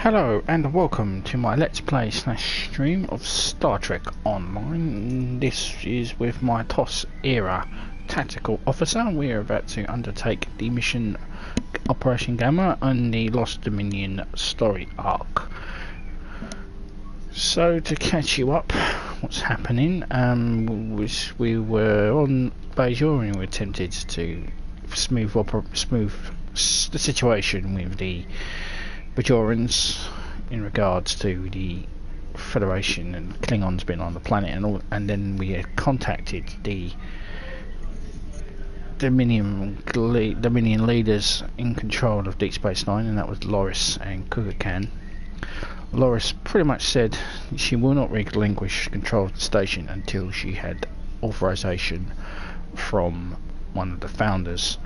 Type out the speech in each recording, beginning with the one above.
Hello and welcome to my Let's Play / stream of Star Trek Online. This is with my TOS era tactical officer. We are about to undertake the mission Operation Gamma and the Lost Dominion story arc. So to catch you up, what's happening? We were on Bajor and we attempted to smooth the situation with the Bajorans in regards to the Federation and Klingons being on the planet and all, and then we had contacted the Dominion leaders in control of Deep Space Nine, and that was Loris and Kurland. Loris pretty much said she will not relinquish control of the station until she had authorization from one of the founders.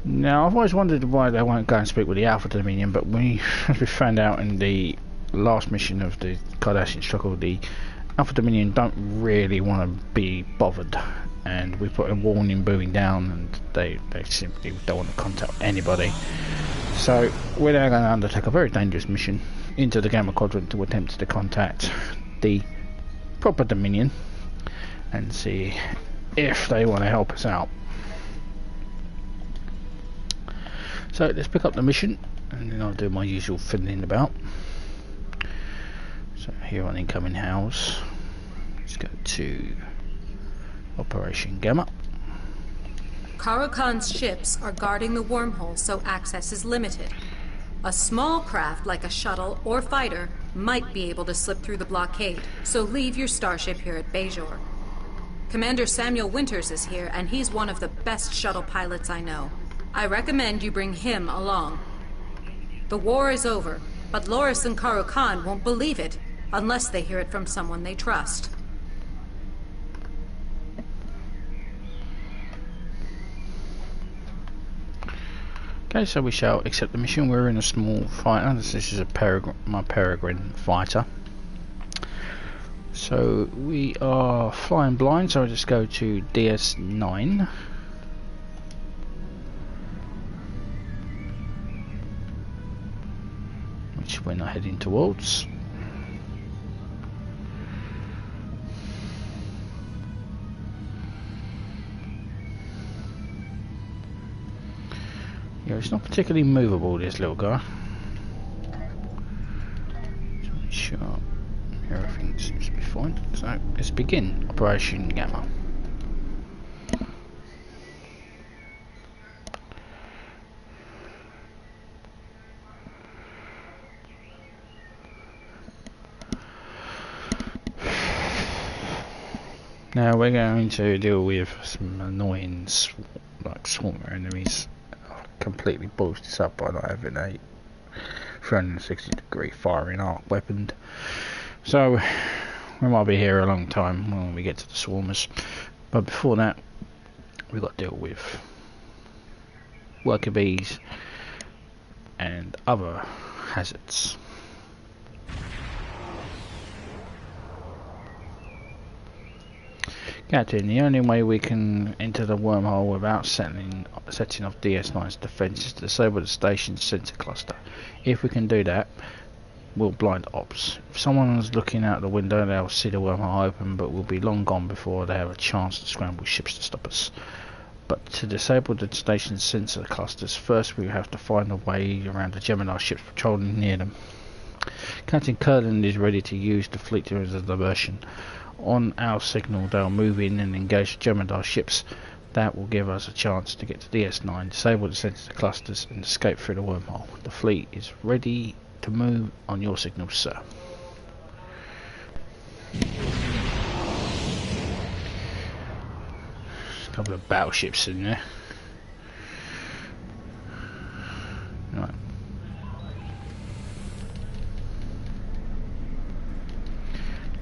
Now, I've always wondered why they won't go and speak with the Alpha Dominion, but as we found out in the last mission of the Cardassian struggle, the Alpha Dominion don't really want to be bothered, and we put a warning buoy down, and they simply don't want to contact anybody. So we're now going to undertake a very dangerous mission into the Gamma Quadrant to attempt to contact the proper Dominion and see if they want to help us out. So let's pick up the mission and then I'll do my usual fiddling about. So here on incoming house, let's go to Operation Gamma. Khan's ships are guarding the wormhole, so access is limited. A small craft like a shuttle or fighter might be able to slip through the blockade, so leave your starship here at Bajor. Commander Samuel Winters is here, and he's one of the best shuttle pilots I know. I recommend you bring him along. The war is over, but Loris and Khan won't believe it unless they hear it from someone they trust. Okay, so we shall accept the mission. We're in a small fighter. This is my Peregrine fighter. So we are flying blind, so I'll just go to DS9. Which we're not heading towards. Yeah, it's not particularly movable, this little guy. So make sure everything seems to be fine. So let's begin Operation Gamma. Now we're going to deal with some annoying swarmer enemies. Completely balls this up by not having a 360-degree firing arc weapon. So we might be here a long time when we get to the swarmers. But before that, we've got to deal with worker bees and other hazards. Captain, the only way we can enter the wormhole without setting off DS9's defense is to disable the station's sensor cluster. If we can do that, we'll blind ops. If someone's looking out the window, they'll see the wormhole open, but we'll be long gone before they have a chance to scramble ships to stop us. But to disable the station's sensor clusters, first we have to find a way around the Gemini ships patrolling near them. Captain Kurland is ready to use the fleet as a diversion. On our signal, they'll move in and engage the Gemini ships. That will give us a chance to get to DS9, disable the sensor clusters and escape through the wormhole. The fleet is ready to move on your signal, sir. A couple of battleships in there. Right.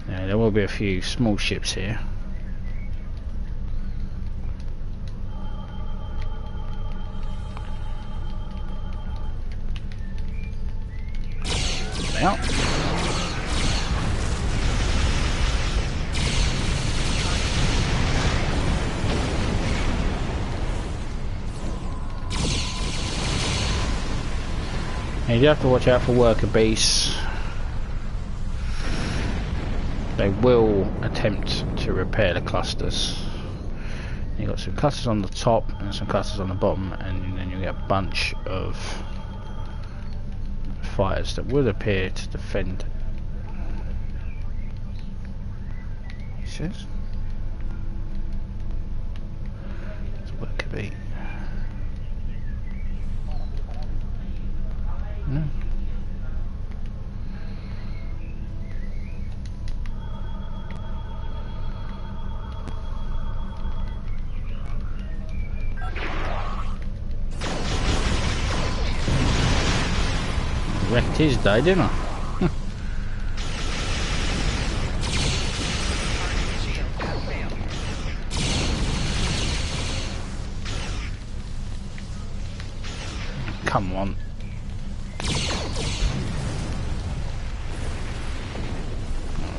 Now, there will be a few small ships here. They are. And you do have to watch out for worker beasts. They will attempt to repair the clusters. You've got some clusters on the top and some clusters on the bottom, and then you get a bunch of fighters that would appear to defend. He says. What could be? No. Wrecked his day, didn't I? Come on.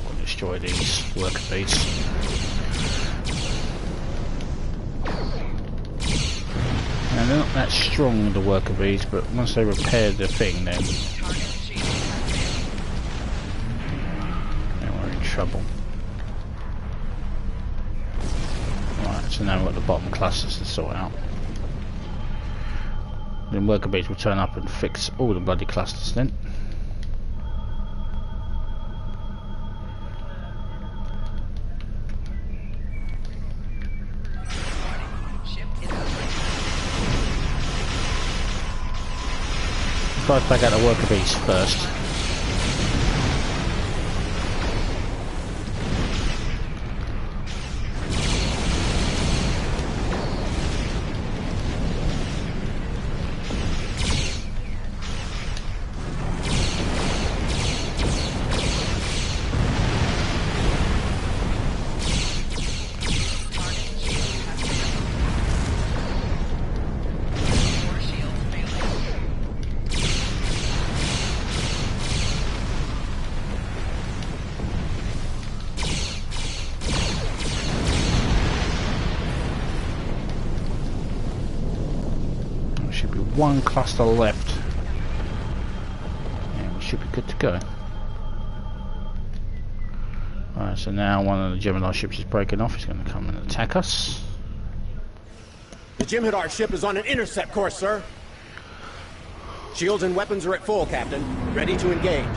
I'll destroy these worker beasts. Now they're not that strong, the worker bees, but once they repair the thing, then we're in trouble. Right, so now we've got the bottom clusters to sort out. Then worker bees will turn up and fix all the bloody clusters then. Try to take out the worker bees first. One cluster left. Yeah, we should be good to go. Alright, so now one of the Gemini ships is breaking off. He's going to come and attack us. The Jem'Hadar ship is on an intercept course, sir. Shields and weapons are at full, Captain. Ready to engage.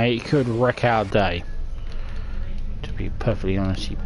He could wreck our day. To be perfectly honest, he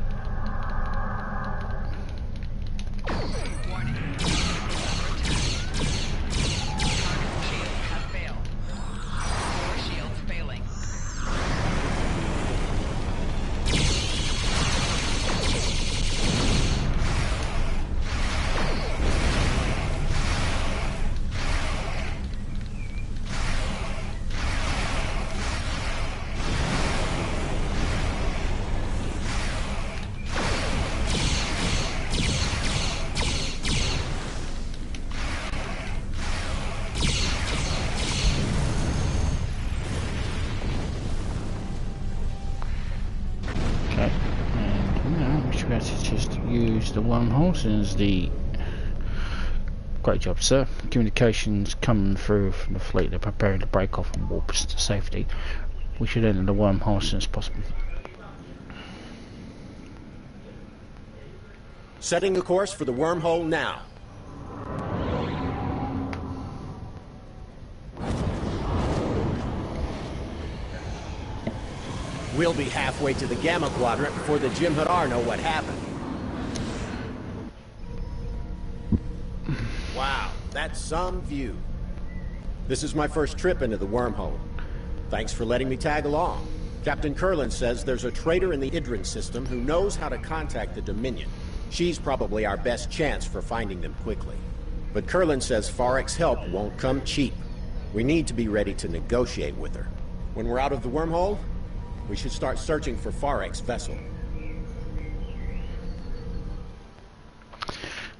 the wormhole since the great job, sir. Communications coming through from the fleet. They're preparing to break off and warp us to safety. We should enter the wormhole as soon as possible. Setting the course for the wormhole now. We'll be halfway to the Gamma Quadrant before the Jem'Hadar know what happened. Wow, that's some view. This is my first trip into the wormhole. Thanks for letting me tag along. Captain Kurland says there's a traitor in the Idrin system who knows how to contact the Dominion. She's probably our best chance for finding them quickly. But Kurland says Farex's help won't come cheap. We need to be ready to negotiate with her. When we're out of the wormhole, we should start searching for Farex's vessel.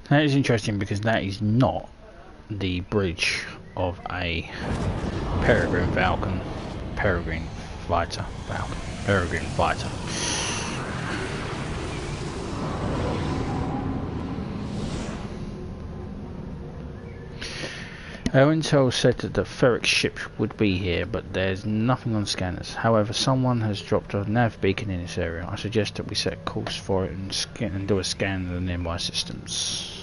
That is interesting because that is not the bridge of a Peregrine Falcon. Peregrine fighter. Falcon. Peregrine fighter. Our intel said that the Ferric ship would be here, but there's nothing on scanners. However, someone has dropped a nav beacon in this area. I suggest that we set course for it and do a scan of the nearby systems.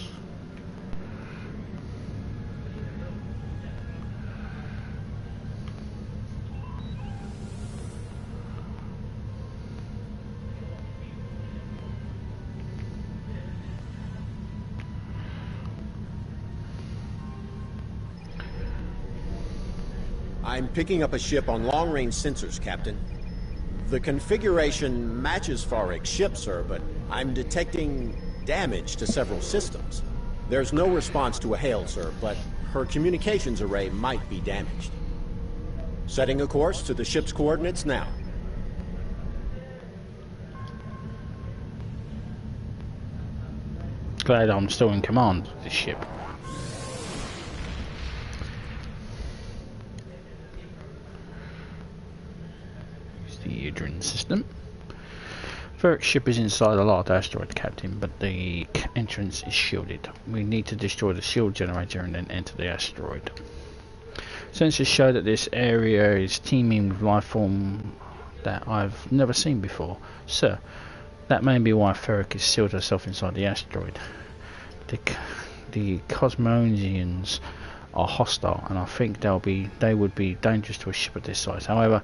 I'm picking up a ship on long-range sensors, Captain. The configuration matches Farik's ship, sir, but I'm detecting damage to several systems. There's no response to a hail, sir, but her communications array might be damaged. Setting a course to the ship's coordinates now. Glad I'm still in command of this ship. The Idrin system. Ferric's ship is inside a large asteroid, Captain, but the entrance is shielded. We need to destroy the shield generator and then enter the asteroid. Sensors show that this area is teeming with life form that I've never seen before. Sir, that may be why Ferric has sealed herself inside the asteroid. The Cosmonians are hostile, and I think they would be dangerous to a ship of this size. However,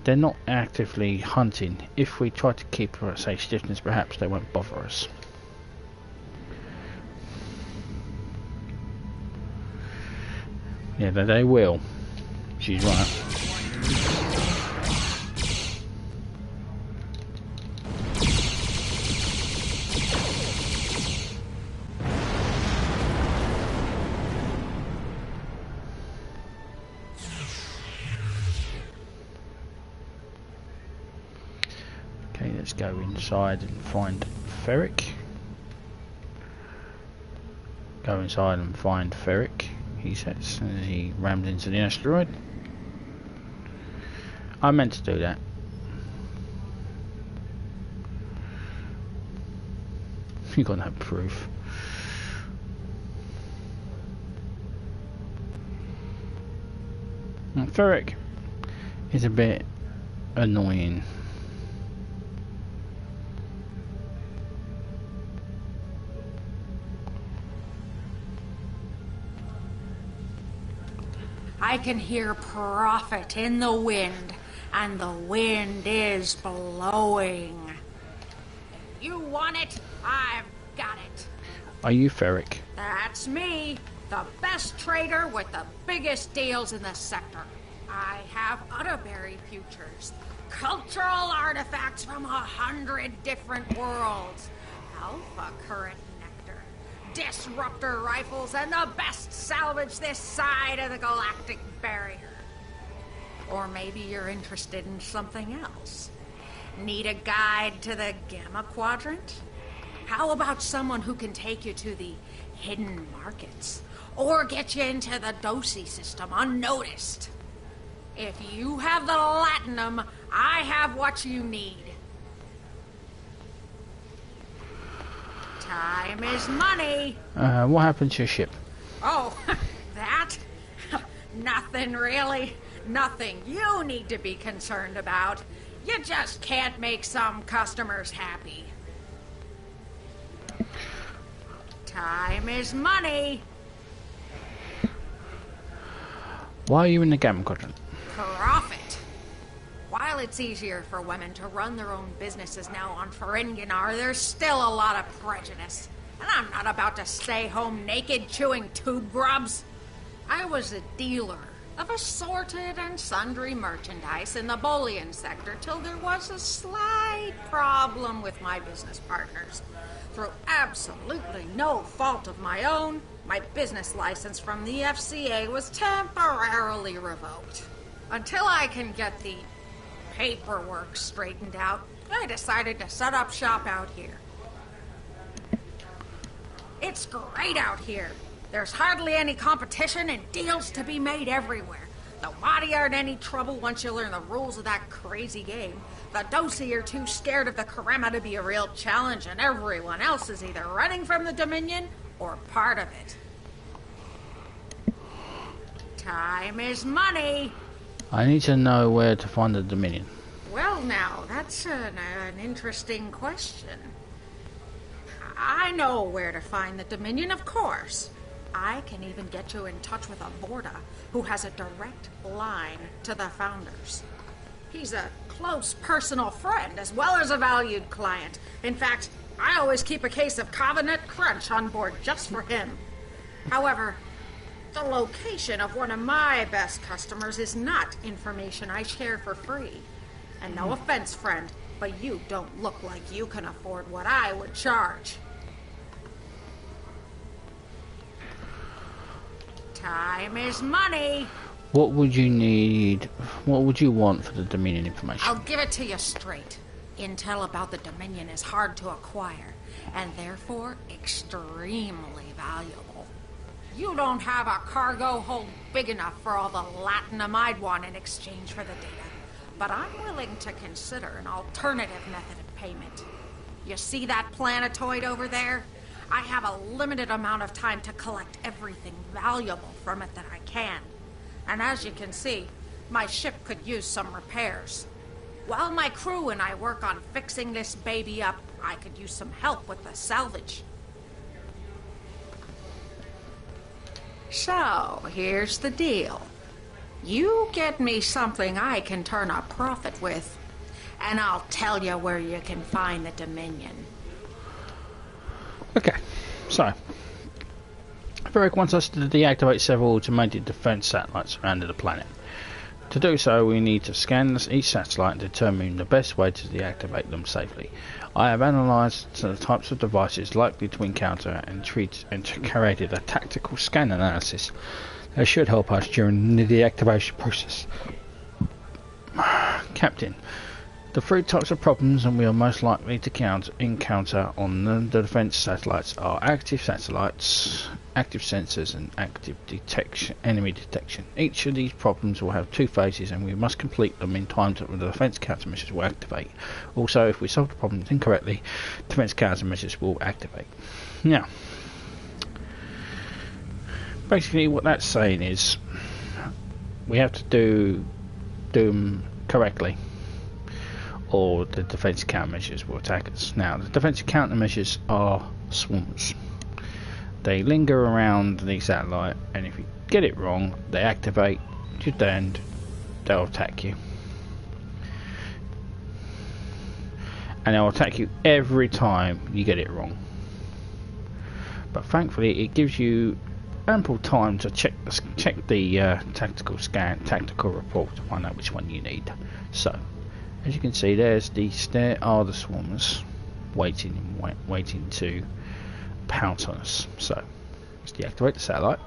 they're not actively hunting. If we try to keep her at safe distance, perhaps they won't bother us. Yeah, they will. She's right. Okay, let's go inside and find Ferric. Go inside and find Ferric, he says, as he rams into the asteroid. I meant to do that. You got no proof. And Ferric is a bit annoying. I can hear profit in the wind, and the wind is blowing. If you want it, I've got it. Are you Ferric? That's me, the best trader with the biggest deals in the sector. I have Utterberry futures, cultural artifacts from 100 different worlds, alpha current nectar, disruptor rifles, and the best salvage this side of the galactic barrier. Or maybe you're interested in something else. Need a guide to the Gamma Quadrant? How about someone who can take you to the hidden markets? Or get you into the TOS system unnoticed? If you have the latinum, I have what you need. Time is money. What happened to your ship? Oh, that? Nothing really. Nothing you need to be concerned about. You just can't make some customers happy. Time is money. Why are you in the Gamma Quadrant? Profit. While it's easier for women to run their own businesses now on Ferenginar, there's still a lot of prejudice. And I'm not about to stay home naked chewing tube grubs. I was a dealer of assorted and sundry merchandise in the bullion sector till there was a slight problem with my business partners. Through absolutely no fault of my own, my business license from the FCA was temporarily revoked. Until I can get the paperwork straightened out, I decided to set up shop out here. It's great out here. There's hardly any competition and deals to be made everywhere. The Wadi aren't any trouble once you learn the rules of that crazy game. The Dosi are too scared of the Karema to be a real challenge, and everyone else is either running from the Dominion or part of it. Time is money. I need to know where to find the Dominion. Well, now, that's an interesting question. I know where to find the Dominion, of course. I can even get you in touch with a Vorta who has a direct line to the Founders. He's a close personal friend as well as a valued client. In fact, I always keep a case of Covenant Crunch on board just for him. However, the location of one of my best customers is not information I share for free. And no offense, friend, but you don't look like you can afford what I would charge. Time is money. What would you need? What would you want for the Dominion information? I'll give it to you straight. Intel about the Dominion is hard to acquire, and therefore extremely valuable. You don't have a cargo hold big enough for all the latinum I'd want in exchange for the data, but I'm willing to consider an alternative method of payment. You see that planetoid over there? I have a limited amount of time to collect everything valuable from it that I can. And as you can see, my ship could use some repairs. While my crew and I work on fixing this baby up, I could use some help with the salvage. So, here's the deal. You get me something I can turn a profit with, and I'll tell you where you can find the Dominion. Okay, so Varric wants us to deactivate several automated defense satellites around the planet. To do so, we need to scan each satellite and determine the best way to deactivate them safely. I have analysed the types of devices likely to encounter and created a tactical scan analysis that should help us during the deactivation process. Captain, the three types of problems and we are most likely to encounter on the defense satellites are active satellites, active sensors and active enemy detection. Each of these problems will have two phases and we must complete them in time that the defense countermeasures will activate. Also, if we solve the problems incorrectly, defense countermeasures will activate. Now, basically what that's saying is we have to do them correctly, or the defense countermeasures will attack us. Now, the defense countermeasures are swarms. They linger around the satellite, and if you get it wrong, they activate, you're damned, they'll attack you. And they'll attack you every time you get it wrong. But thankfully, it gives you ample time to check the tactical report to find out which one you need. So, as you can see, there are the swarmers waiting to pounce on us. So let's deactivate the satellite,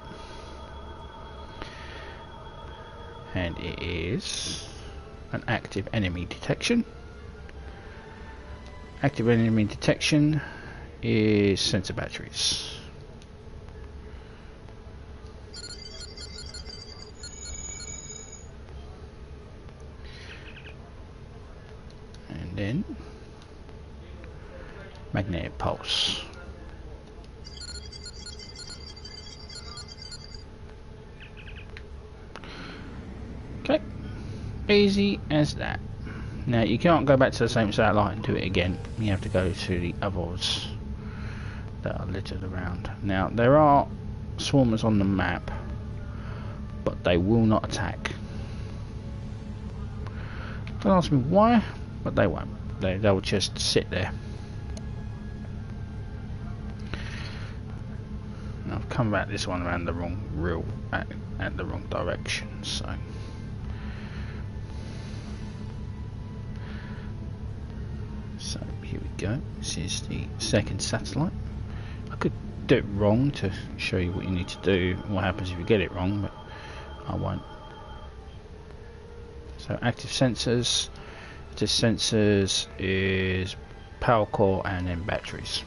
and it is an active enemy detection. Active enemy detection is sensor batteries. And then magnetic pulse. Okay, easy as that. Now you can't go back to the same satellite and do it again. You have to go to the others that are littered around. Now there are swarmers on the map, but they will not attack. Don't ask me why, but they won't. They'll just sit there. And I've come back this one around the wrong at the wrong direction, so here we go. This is the second satellite. I could do it wrong to show you what you need to do, what happens if you get it wrong, but I won't. So active sensors. Active sensors is power core and then batteries.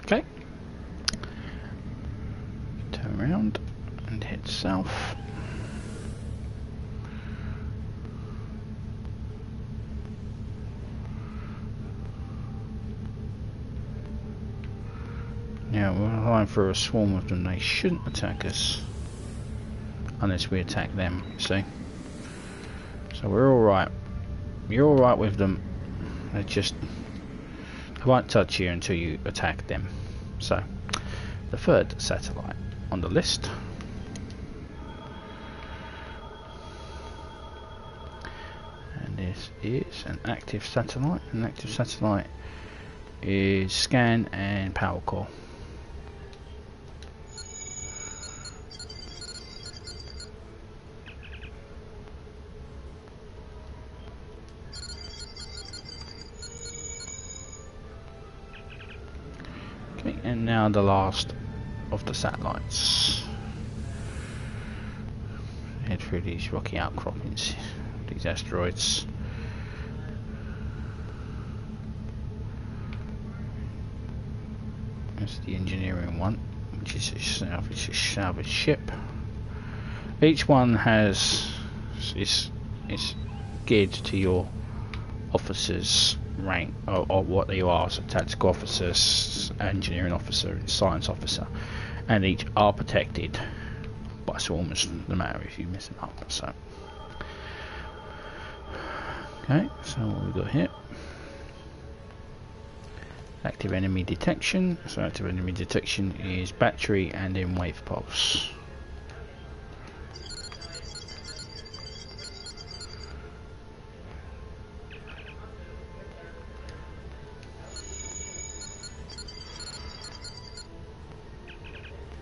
Okay. Turn around and head south. Yeah, we're flying through a swarm of them. They shouldn't attack us unless we attack them, see? So we're alright. You're alright with them. They just won't touch you until you attack them. So, the third satellite on the list. And this is an active satellite. An active satellite is scan and power core. Okay, and now the last of the satellites. Head through these rocky outcroppings, these asteroids. That's the engineering one, which is a salvage ship. Each one has is geared to your officer's rank, or what you are, so tactical officers, engineering officer, and science officer, and each are protected by swarmers, no matter if you mess them up. So, okay, so what we got here? Active enemy detection. So active enemy detection is battery and in wave pulse.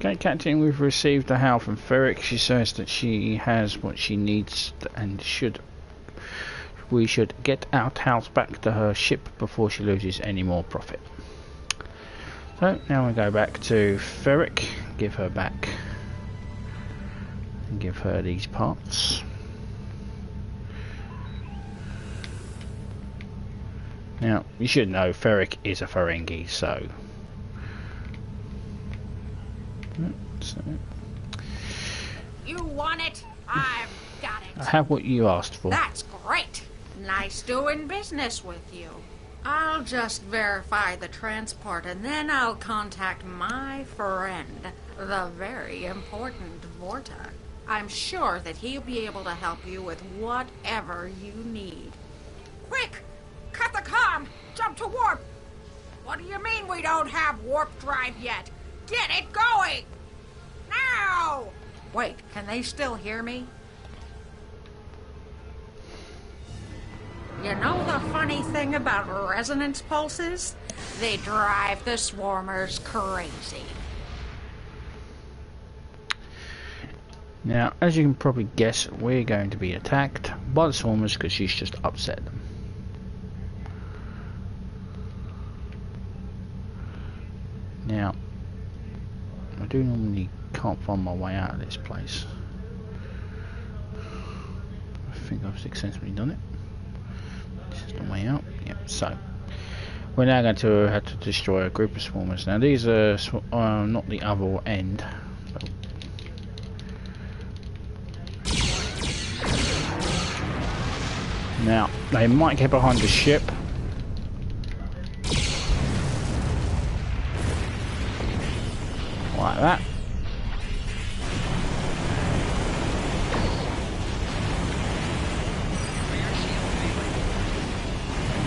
Okay, Captain, we've received a hail from Ferric. She says that she has what she needs and we should get our house back to her ship before she loses any more profit. So now we go back to Ferric, give her back and give her these parts. Now you should know Ferric is a Ferengi, so You want it? I've got it. I have what you asked for. That's great. Nice doing business with you. I'll just verify the transport and then I'll contact my friend, the very important Vorta. I'm sure that he'll be able to help you with whatever you need. Quick! Cut the comm! Jump to warp! What do you mean we don't have warp drive yet? Get it going! Now! Wait, can they still hear me? You know the funny thing about resonance pulses? They drive the swarmers crazy. Now, as you can probably guess, we're going to be attacked by the swarmers because she's just upset them. Now, I do normally can't find my way out of this place. I think I've successfully done it. This is the way out. Yep. So we're now going to have to destroy a group of swarmers. Now these are not the other end. Now they might get behind the ship. Like that.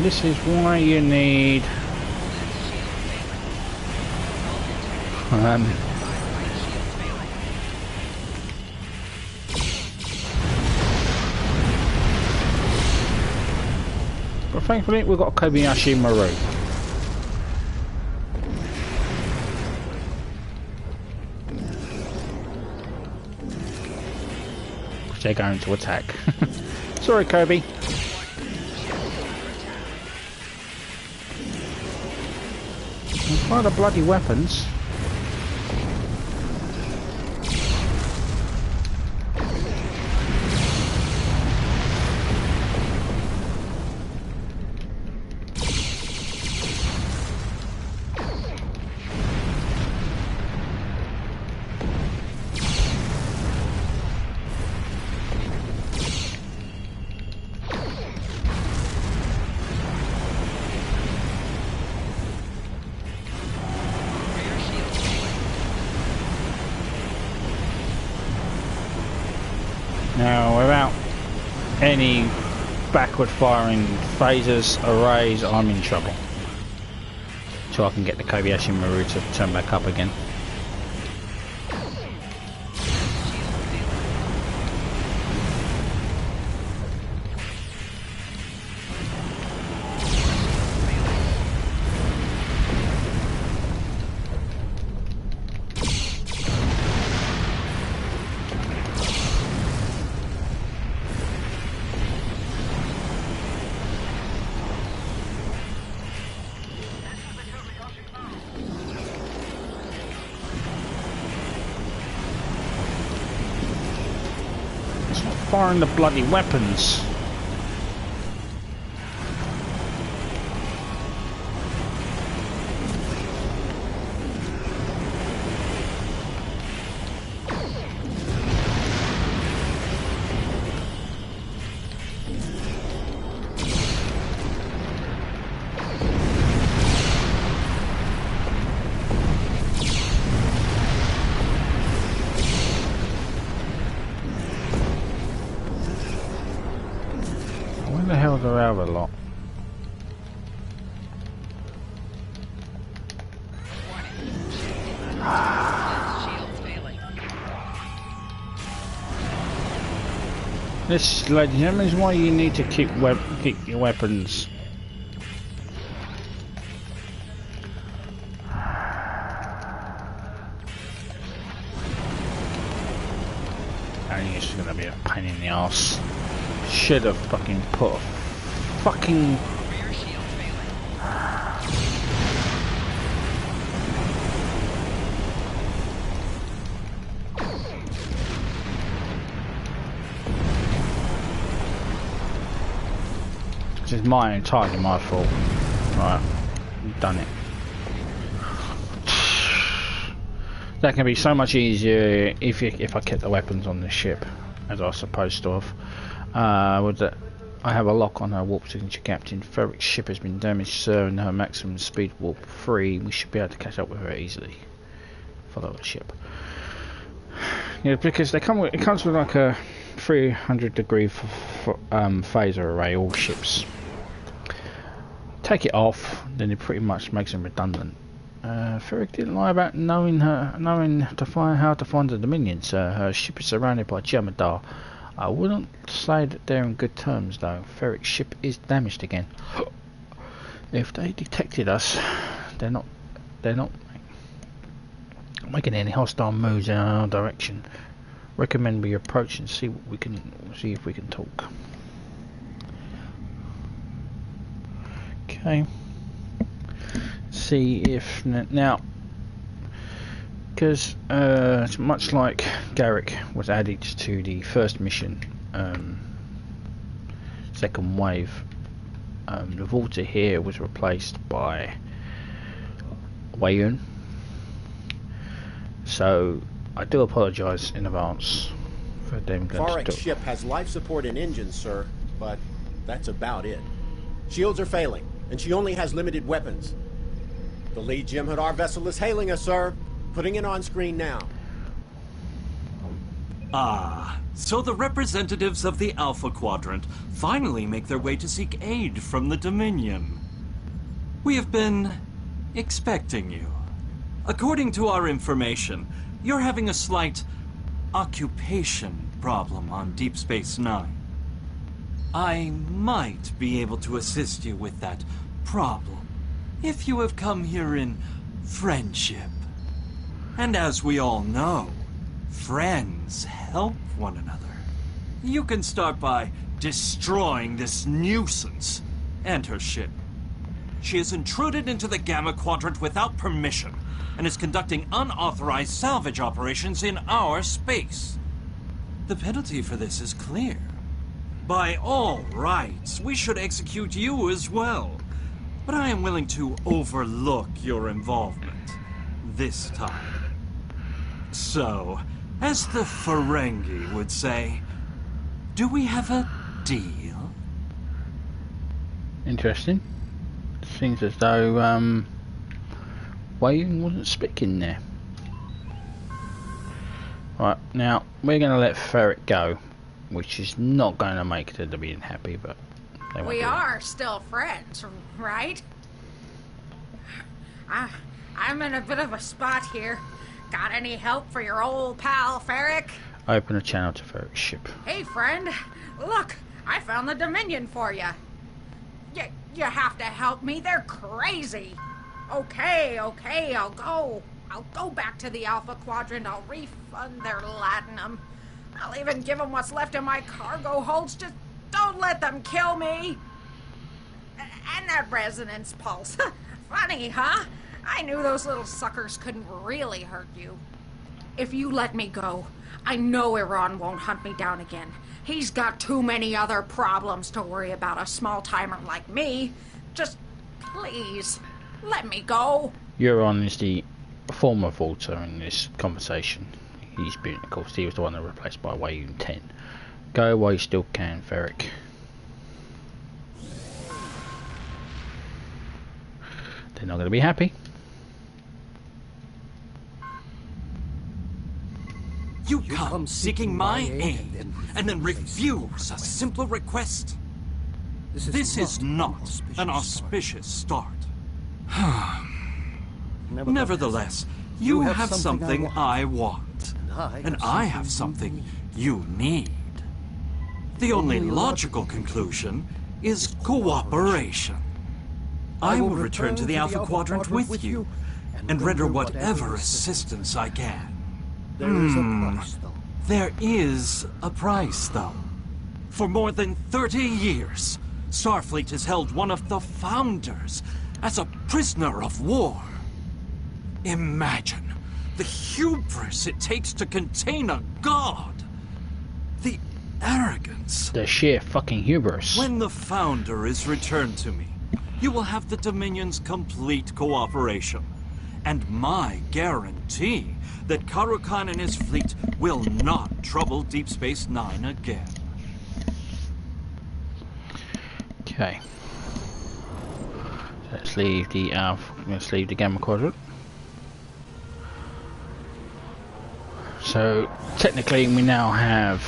This is why you need but thankfully we've got Kobayashi Maru. They're going to attack. Sorry, Kobe. Why the bloody weapons? Now, without any backward firing phasers, arrays, I'm in trouble. So I can get the Kobayashi Maru to turn back up again. Firing the bloody weapons. Where the hell's our other lot? This, ladies and gentlemen, is why you need to keep your weapons. I think it's gonna be a pain in the arse. Should have fucking put a fucking this is entirely my fault. Right, I've done it. That can be so much easier if I kept the weapons on the ship as I was supposed to have. I have a lock on her warp signature, Captain. Ferric's ship has been damaged, sir, and her maximum speed warp 3. We should be able to catch up with her easily. Follow the ship. Yeah, because they come with, it comes with like a 300-degree phaser array, all ships. Take it off, then it pretty much makes them redundant. Ferric didn't lie about knowing how to find the Dominion, sir. Her ship is surrounded by Jemadar. I wouldn't say that they're in good terms, though. Ferric's ship is damaged again. If they detected us, they're not making any hostile moves in our direction. Recommend we approach and see if we can talk. Okay. See if now, because much like Garrick was added to the first mission, second wave, the Vorta here was replaced by Wayun. So I do apologise in advance for them going to Farrek's ship has life support and engines, sir, but that's about it. Shields are failing, and she only has limited weapons. The lead Jem'Hadar vessel is hailing us, sir. Putting it on screen now. Ah, so the representatives of the Alpha Quadrant finally make their way to seek aid from the Dominion. We have been expecting you. According to our information, you're having a slight occupation problem on Deep Space Nine. I might be able to assist you with that problem if you have come here in friendship. And as we all know, friends help one another. You can start by destroying this nuisance and her ship. She has intruded into the Gamma Quadrant without permission and is conducting unauthorized salvage operations in our space. The penalty for this is clear. By all rights, we should execute you as well. But I am willing to overlook your involvement this time. So, as the Ferengi would say, do we have a deal? Interesting. Seems as though Wayne wasn't speaking there. Right, now we're going to let Ferric go which is not going to make the Dominion happy, but they won't We do it. are still friends, right? I'm in a bit of a spot here. Got any help for your old pal, Ferric? Open a channel to Ferric's ship. Hey, friend. Look, I found the Dominion for you. You have to help me. They're crazy. Okay, I'll go. I'll go back to the Alpha Quadrant. I'll refund their latinum. I'll even give them what's left in my cargo holds. Just don't let them kill me. And that resonance pulse. Funny, huh? I knew those little suckers couldn't really hurt you. If you let me go, I know Iran won't hunt me down again. He's got too many other problems to worry about a small-timer like me. Just, please, let me go. Euron is the former Vorta in this conversation. He's been, of course, he was the one that replaced by Wayun 10. Go while you still can, Ferric. They're not going to be happy. You come seeking my aid, and then refuse a simple request? This is not an auspicious start. Nevertheless, you have something I want, and I have something you need. The only logical conclusion is cooperation. I will return to the Alpha Quadrant with you, and render whatever assistance I can. There is a price, though. For more than 30 years, Starfleet has held one of the Founders as a prisoner of war. Imagine the hubris it takes to contain a god. The arrogance. The sheer fucking hubris. When the Founder is returned to me, you will have the Dominion's complete cooperation, and my guarantee that Karukan and his fleet will not trouble Deep Space Nine again. Okay. Let's leave the Gamma Quadrant. So technically, we now have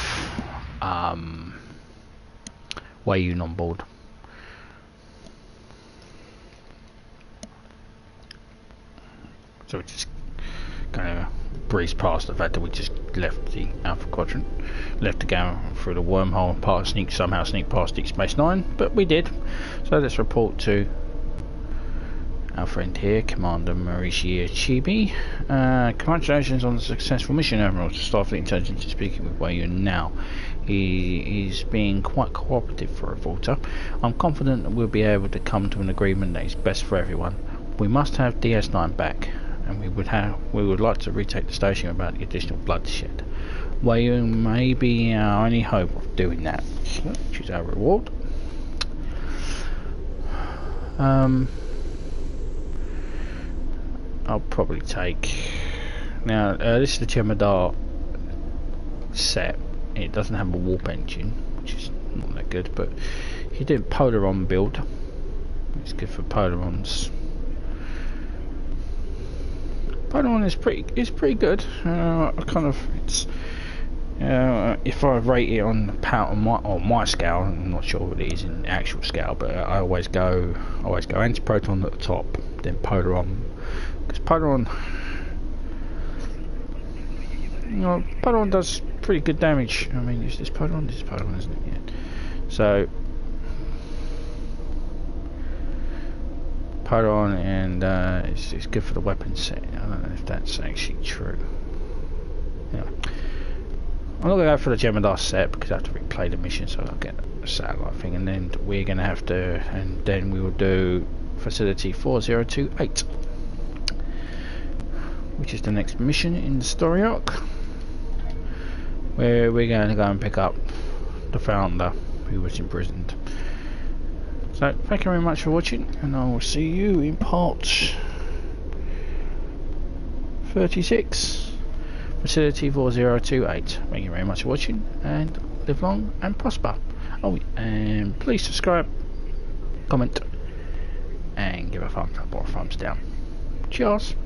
Wayun on board. So we're just gonna breeze past the fact that we just left the Alpha Quadrant, left the Gamma through the wormhole, and somehow sneak past Deep Space Nine, but we did. So let's report to our friend here, Commander Mauricio Chibi. Congratulations on the successful mission, Admiral. Starfleet Intelligence is speaking with Wayun now. He is being quite cooperative for a Vorta. I'm confident that we'll be able to come to an agreement that is best for everyone. We must have DS9 back, and we would like to retake the station without the additional bloodshed. Wayun may be our only hope of doing that, which is our reward. I'll probably take... Now, this is the Jemadar set. It doesn't have a warp engine, which is not that good, but if you do Polaron build, it's good for Polarons. Polaron is pretty good. If I rate it on my scale, I'm not sure what it is in actual scale, but I always go antiproton at the top, then Polaron, because Polaron does pretty good damage. I mean, is this Polaron? This is Polaron, isn't it? Yeah. So Polaron, and it's good for the weapon set. I don't know if that's actually true. Yeah. I'm not going to go for the Jemadar set because I have to replay the mission, so I'll get a satellite thing, and then we're going to have to, and then we will do Facility 4028, which is the next mission in the story arc, where we're going to go and pick up the Founder who was imprisoned. So thank you very much for watching, and I will see you in part 36. Facility 4028. Thank you very much for watching, and live long and prosper. Oh, and please subscribe, comment, and give a thumbs up or a thumbs down. Cheers.